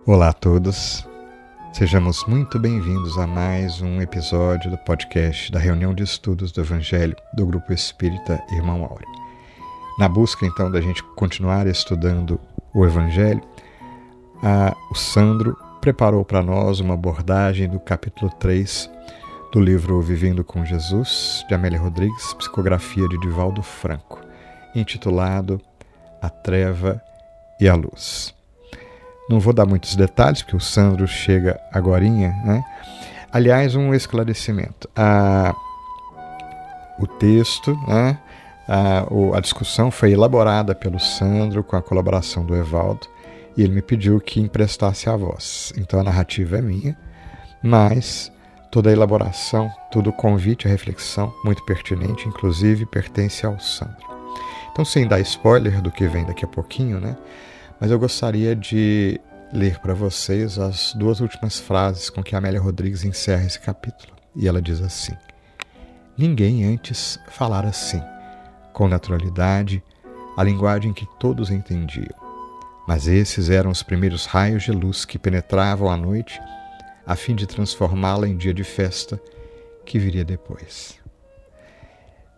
Olá a todos, sejamos muito bem-vindos a mais um episódio do podcast da reunião de estudos do Evangelho do Grupo Espírita Irmão Áureo. Na busca então da gente continuar estudando o Evangelho, o Sandro preparou para nós uma abordagem do capítulo 3 do livro Vivendo com Jesus, de Amélia Rodrigues, psicografia de Divaldo Franco, intitulado A Treva e a Luz. Não vou dar muitos detalhes, porque o Sandro chega agorinha, né? Aliás, um esclarecimento. O texto, né? A discussão foi elaborada pelo Sandro com a colaboração do Evaldo, e ele me pediu que emprestasse a voz. Então a narrativa é minha, mas toda a elaboração, todo o convite à reflexão, muito pertinente, inclusive pertence ao Sandro. Então, sem dar spoiler do que vem daqui a pouquinho, né? Mas eu gostaria de ler para vocês as duas últimas frases com que a Amélia Rodrigues encerra esse capítulo. E ela diz assim: ninguém antes falara assim, com naturalidade, a linguagem que todos entendiam. Mas esses eram os primeiros raios de luz que penetravam a noite, a fim de transformá-la em dia de festa que viria depois.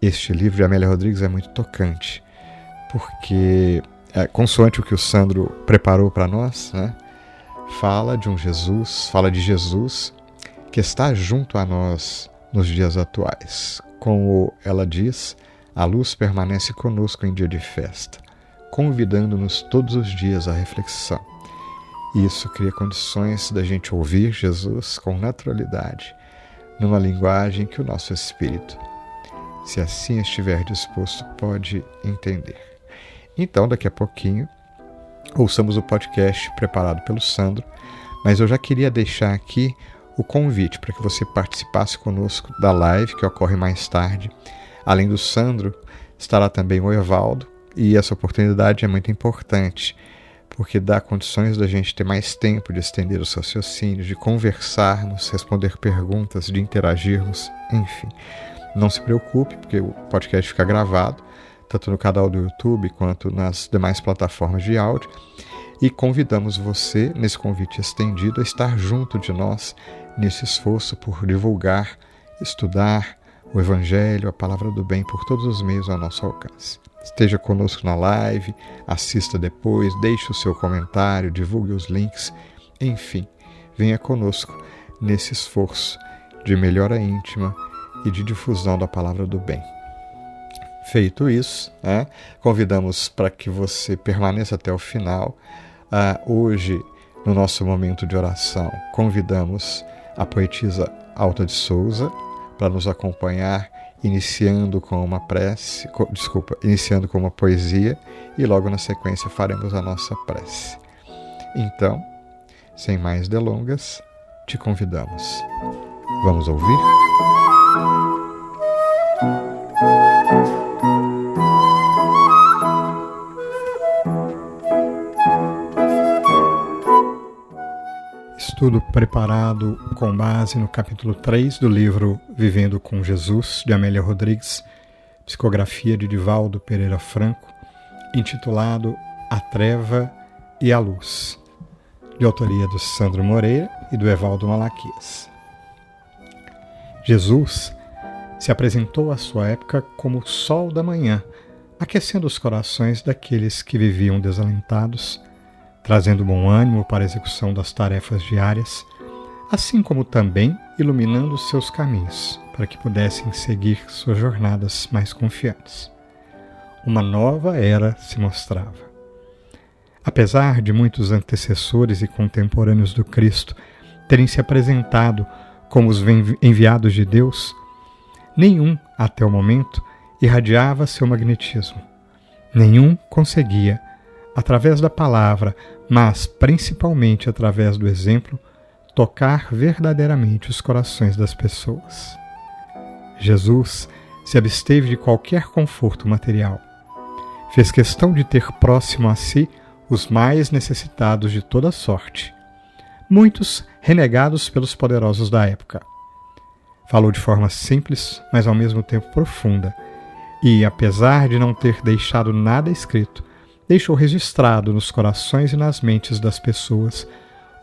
Este livro de Amélia Rodrigues é muito tocante, porque consoante o que o Sandro preparou para nós, né? Fala de Jesus que está junto a nós nos dias atuais. Como ela diz, a luz permanece conosco em dia de festa, convidando-nos todos os dias à reflexão. Isso cria condições da gente ouvir Jesus com naturalidade, numa linguagem que o nosso espírito, se assim estiver disposto, pode entender. Então, daqui a pouquinho, ouçamos o podcast preparado pelo Sandro, mas eu já queria deixar aqui o convite para que você participasse conosco da live que ocorre mais tarde. Além do Sandro, estará também o Evaldo, e essa oportunidade é muito importante, porque dá condições da gente ter mais tempo de estender os raciocínios, de conversarmos, responder perguntas, de interagirmos, enfim. Não se preocupe, porque o podcast fica gravado, tanto no canal do YouTube quanto nas demais plataformas de áudio, e convidamos você, nesse convite estendido, a estar junto de nós nesse esforço por divulgar, estudar o Evangelho, a Palavra do Bem, por todos os meios ao nosso alcance. Esteja conosco na live, assista depois, deixe o seu comentário, divulgue os links, enfim, venha conosco nesse esforço de melhora íntima e de difusão da Palavra do Bem. Feito isso, convidamos para que você permaneça até o final. Hoje, no nosso momento de oração, convidamos a poetisa Alta de Souza para nos acompanhar, iniciando com uma poesia, e logo na sequência faremos a nossa prece. Então, sem mais delongas, te convidamos. Vamos ouvir? Estudo preparado com base no capítulo 3 do livro Vivendo com Jesus, de Amélia Rodrigues, psicografia de Divaldo Pereira Franco, intitulado A Treva e a Luz, de autoria do Sandro Moreira e do Evaldo Malaquias. Jesus se apresentou à sua época como o sol da manhã, aquecendo os corações daqueles que viviam desalentados, trazendo bom ânimo para a execução das tarefas diárias, assim como também iluminando os seus caminhos, para que pudessem seguir suas jornadas mais confiantes. Uma nova era se mostrava. Apesar de muitos antecessores e contemporâneos do Cristo terem se apresentado como os enviados de Deus, nenhum, até o momento, irradiava seu magnetismo. Nenhum conseguia, através da palavra, mas principalmente através do exemplo, tocar verdadeiramente os corações das pessoas. Jesus se absteve de qualquer conforto material. Fez questão de ter próximo a si os mais necessitados de toda sorte. Muitos renegados pelos poderosos da época. Falou de forma simples, mas ao mesmo tempo profunda, e, apesar de não ter deixado nada escrito, deixou registrado nos corações e nas mentes das pessoas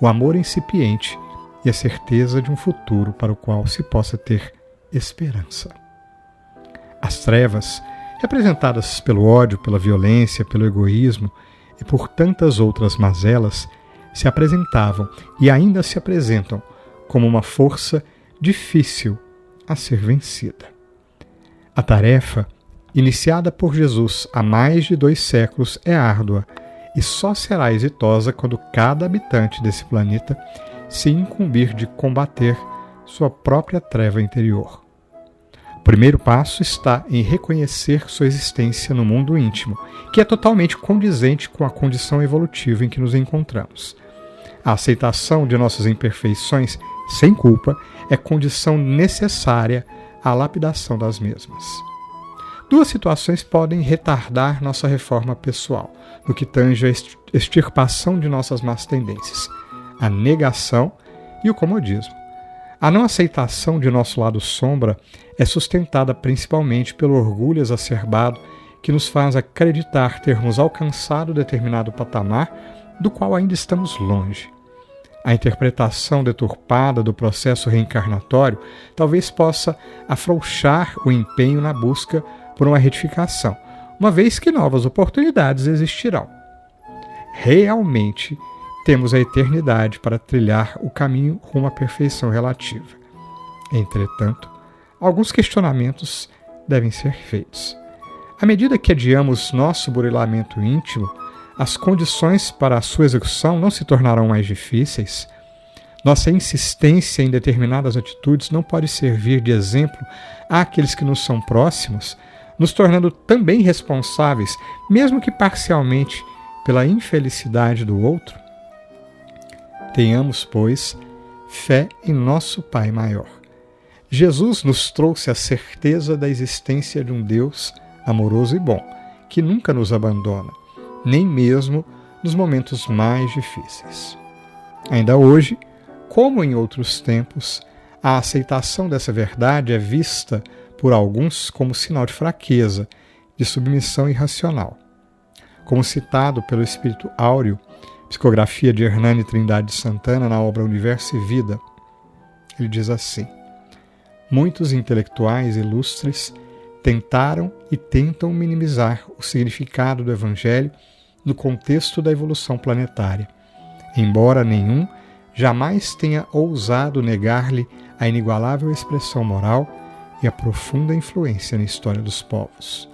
o amor incipiente e a certeza de um futuro para o qual se possa ter esperança. As trevas, representadas pelo ódio, pela violência, pelo egoísmo e por tantas outras mazelas, se apresentavam e ainda se apresentam como uma força difícil a ser vencida. A tarefa, iniciada por Jesus há mais de 2 séculos, é árdua e só será exitosa quando cada habitante desse planeta se incumbir de combater sua própria treva interior. O primeiro passo está em reconhecer sua existência no mundo íntimo, que é totalmente condizente com a condição evolutiva em que nos encontramos. A aceitação de nossas imperfeições, sem culpa, é condição necessária à lapidação das mesmas. 2 situações podem retardar nossa reforma pessoal, no que tange a extirpação de nossas más tendências: a negação e o comodismo. A não aceitação de nosso lado sombra é sustentada principalmente pelo orgulho exacerbado que nos faz acreditar termos alcançado determinado patamar do qual ainda estamos longe. A interpretação deturpada do processo reencarnatório talvez possa afrouxar o empenho na busca por uma retificação, uma vez que novas oportunidades existirão. Realmente, temos a eternidade para trilhar o caminho rumo à perfeição relativa. Entretanto, alguns questionamentos devem ser feitos. À medida que adiamos nosso burilamento íntimo, as condições para a sua execução não se tornarão mais difíceis. Nossa insistência em determinadas atitudes não pode servir de exemplo àqueles que nos são próximos, nos tornando também responsáveis, mesmo que parcialmente, pela infelicidade do outro? Tenhamos, pois, fé em nosso Pai maior. Jesus nos trouxe a certeza da existência de um Deus amoroso e bom, que nunca nos abandona, nem mesmo nos momentos mais difíceis. Ainda hoje, como em outros tempos, a aceitação dessa verdade é vista por alguns como sinal de fraqueza, de submissão irracional. Como citado pelo Espírito Áureo, psicografia de Hernani Trindade de Santana na obra Universo e Vida, ele diz assim: muitos intelectuais ilustres tentaram e tentam minimizar o significado do Evangelho no contexto da evolução planetária, embora nenhum jamais tenha ousado negar-lhe a inigualável expressão moral e a profunda influência na história dos povos.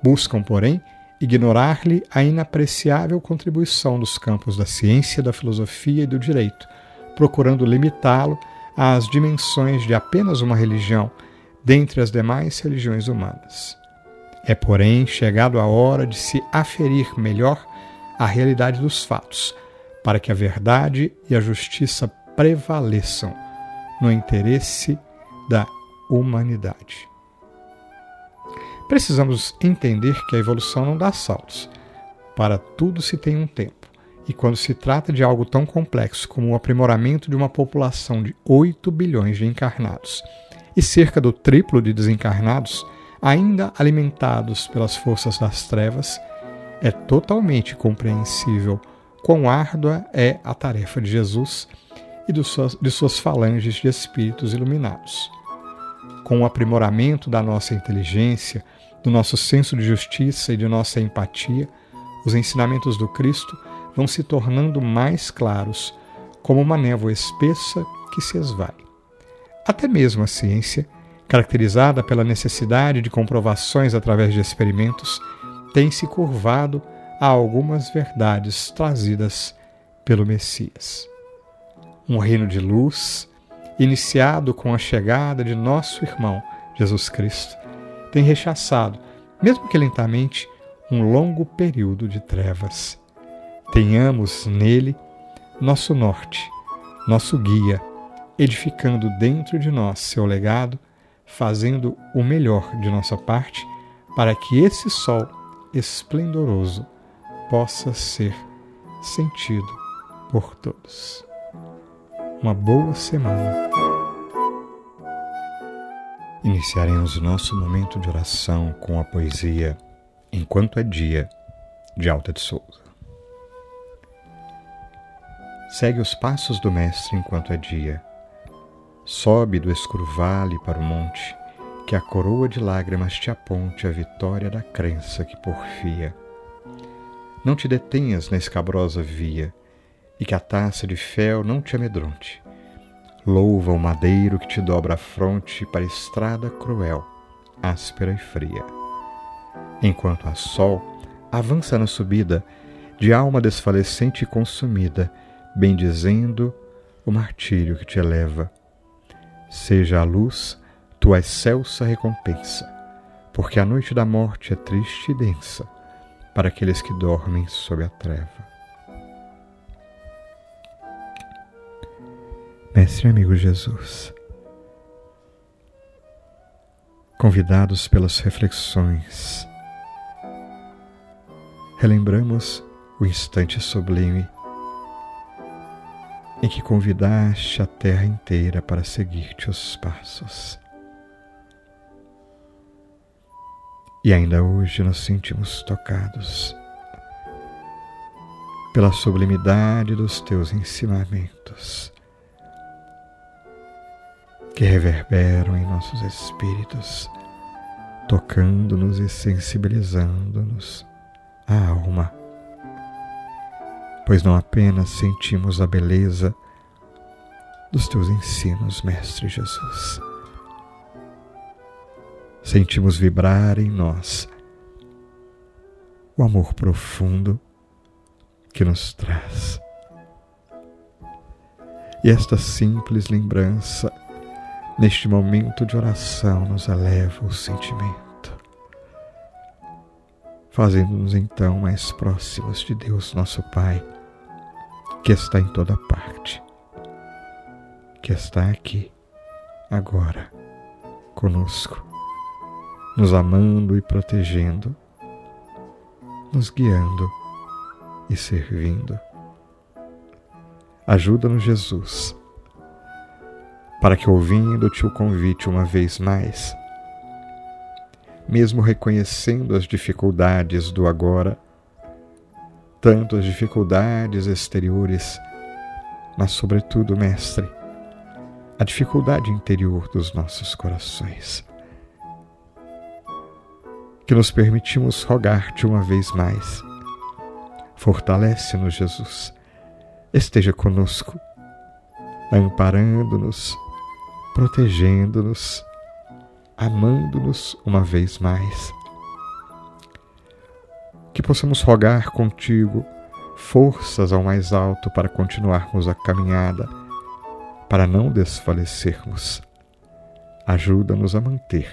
Buscam, porém, ignorar-lhe a inapreciável contribuição nos campos da ciência, da filosofia e do direito, procurando limitá-lo às dimensões de apenas uma religião, dentre as demais religiões humanas. É, porém, chegado a hora de se aferir melhor a realidade dos fatos, para que a verdade e a justiça prevaleçam no interesse da humanidade. Precisamos entender que a evolução não dá saltos. Para tudo se tem um tempo, e quando se trata de algo tão complexo como o aprimoramento de uma população de 8 bilhões de encarnados e cerca do triplo de desencarnados, ainda alimentados pelas forças das trevas, é totalmente compreensível quão árdua é a tarefa de Jesus e de suas falanges de espíritos iluminados. Com o aprimoramento da nossa inteligência, do nosso senso de justiça e de nossa empatia, os ensinamentos do Cristo vão se tornando mais claros, como uma névoa espessa que se esvai. Até mesmo a ciência, caracterizada pela necessidade de comprovações através de experimentos, tem se curvado a algumas verdades trazidas pelo Messias. Um reino de luz, iniciado com a chegada de nosso irmão Jesus Cristo, tem rechaçado, mesmo que lentamente, um longo período de trevas. Tenhamos nele nosso norte, nosso guia, edificando dentro de nós seu legado, fazendo o melhor de nossa parte para que esse sol esplendoroso possa ser sentido por todos. uma boa semana. Iniciaremos o nosso momento de oração com a poesia Enquanto é Dia, de Alta de Souza. Segue os passos do Mestre enquanto é dia. Sobe do escuro vale para o monte, que a coroa de lágrimas te aponte a vitória da crença que porfia. Não te detenhas na escabrosa via, e que a taça de fel não te amedronte. Louva o madeiro que te dobra a fronte para a estrada cruel, áspera e fria. Enquanto há sol, avança na subida, de alma desfalecente e consumida, bendizendo o martírio que te eleva. Seja a luz tua excelsa recompensa, porque a noite da morte é triste e densa para aqueles que dormem sob a treva. Mestre e amigo Jesus, convidados pelas reflexões, relembramos o instante sublime em que convidaste a terra inteira para seguir-te os passos. E ainda hoje nos sentimos tocados pela sublimidade dos teus ensinamentos, que reverberam em nossos espíritos, tocando-nos e sensibilizando-nos a alma. Pois não apenas sentimos a beleza dos teus ensinos, Mestre Jesus, sentimos vibrar em nós o amor profundo que nos traz. E esta simples lembrança, neste momento de oração, nos eleva o sentimento, fazendo-nos então mais próximos de Deus, nosso Pai, que está em toda parte, que está aqui, agora, conosco, nos amando e protegendo, nos guiando e servindo. Ajuda-nos, Jesus, para que, ouvindo-te o convite uma vez mais, mesmo reconhecendo as dificuldades do agora, tanto as dificuldades exteriores, mas sobretudo, Mestre, a dificuldade interior dos nossos corações, que nos permitimos rogar-te uma vez mais. Fortalece-nos, Jesus, esteja conosco, amparando-nos, protegendo-nos, amando-nos uma vez mais. Que possamos rogar contigo forças ao mais alto para continuarmos a caminhada, para não desfalecermos. Ajuda-nos a manter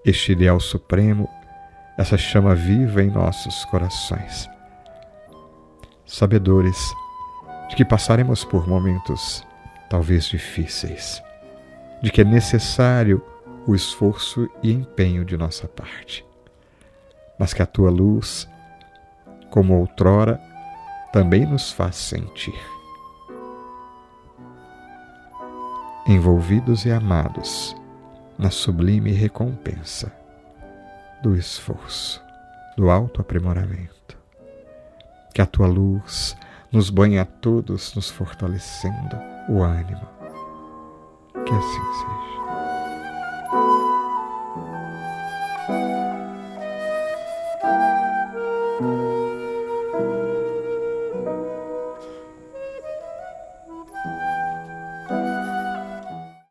este ideal supremo, essa chama viva em nossos corações. Sabedores de que passaremos por momentos talvez difíceis, de que é necessário o esforço e empenho de nossa parte, mas que a tua luz, como outrora, também nos faz sentir envolvidos e amados na sublime recompensa do esforço, do autoaprimoramento. Que a tua luz nos banhe a todos, nos fortalecendo o ânimo. Que assim seja.